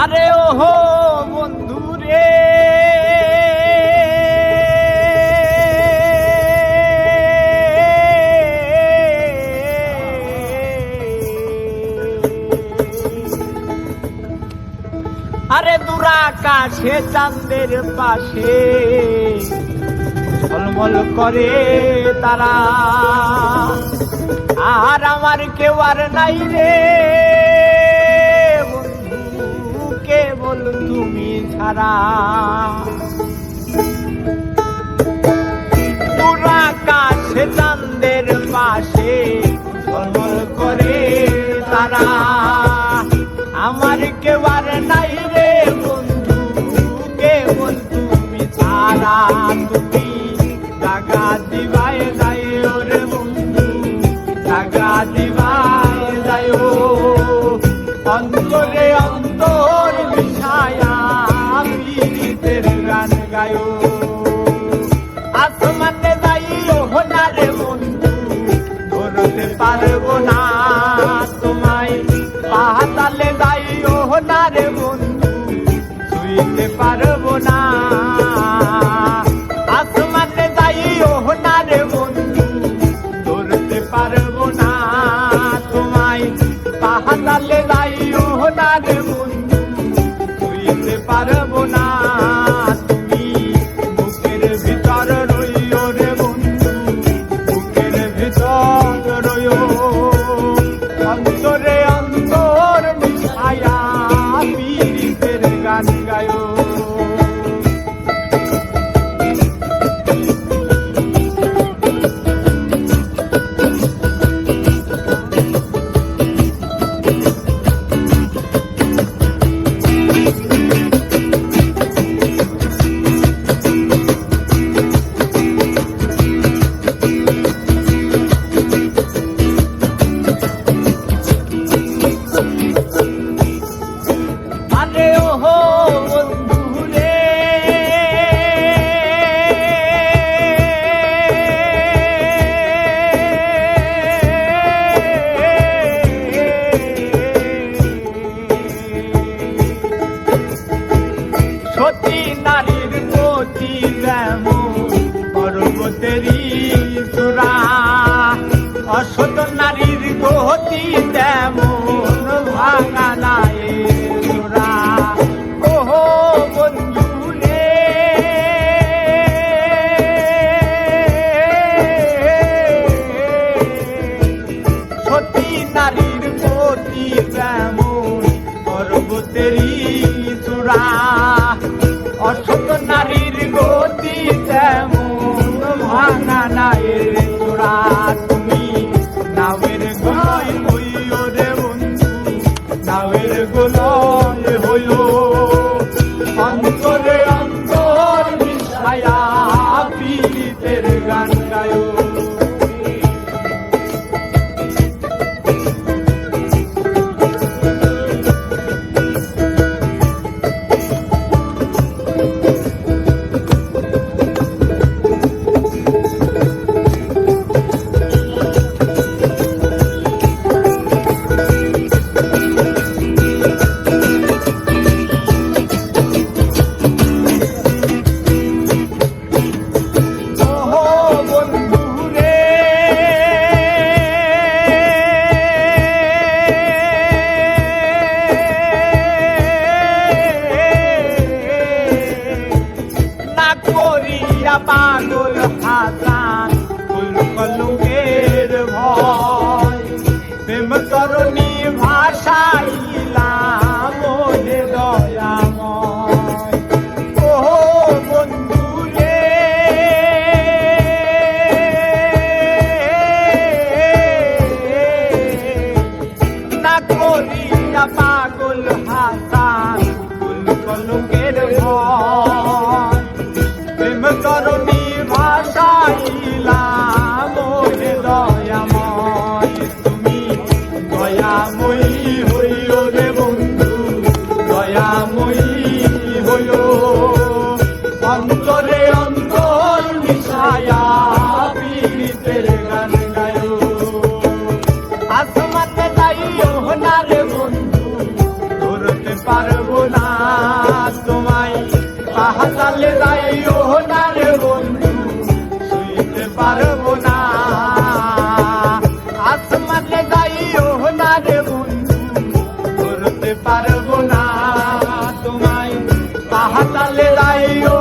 আরে ওহো বন্ধু রে, আরে দূর আকাশে চাঁদের পাশে ঝলমল করে তারা, আর আমার কেউ আর নাই রে বন্ধু, কেবল তুমি ছাড়া। দূর আকাশে চাঁদের পাশে ঝলমল করে তারা, আমার কেউ আর নাই রে বন্ধু, কেবল তুমি ছাড়া। তুমি জাগা দিবায় যায় রে বন্ধু, জাগা দিবায় যায়, অন্তরে অন্তর মিশায়া পীড়িতের গান গায়। আসমানে যাইও না রে বন্ধু, ধরতে পারবো না তোমায়, পাতালে যাইও না রে বন্ধু, ছুঁইতে পারবো না। আসমানে যাইও না রে বন্ধু, ধরতে পারবো না তোমায়, পাতালে যাইও না রে বন্ধু, ছুঁইতে পারবো না। তুমি বুকের ভিতর রইও রে বন্ধু, বুকের ভিতর রইও, অন্তরে অন্তর মিশায়া পীড়িতের গান গায়। আরে ওহো বন্ধু রে, সতী নারীর গতি যেমন পর্বতেরই চূড়া, অসৎ নারীর গতি তেমন ভাঙা নাই চূড়া। ওহো বন্ধু রে, সতী নারীর গতি যেমন পর্বতেরই চূড়া, অসৎ নারীর গতি তেমন ভাঙা নাই চূড়া। তুমি নামের গোলায় হইও রে বন্ধু, নামের গোলায় হইও, অন্তরে অন্তর মিশায়া পীড়িতের গান গায়। পাগল হাসান ফুল কলমের ভয়, প্রেম তরণী ভাষাইলাম মনে দয়াময়। ও বন্ধু রে, না করিয়া পাগল হাসান ফুল কলমের ভয়, প্রেম তরণী ভাষাইলাম মনে দয়াময়। তুমি দয়াময়ী হইও রে বন্ধু, দয়াময়ী হইও, অন্তরে অন্তর মিশায়া পীড়িতের গান গায়। আসমানে যাইও না রে বন্ধু, ধরতে পারবো যাইও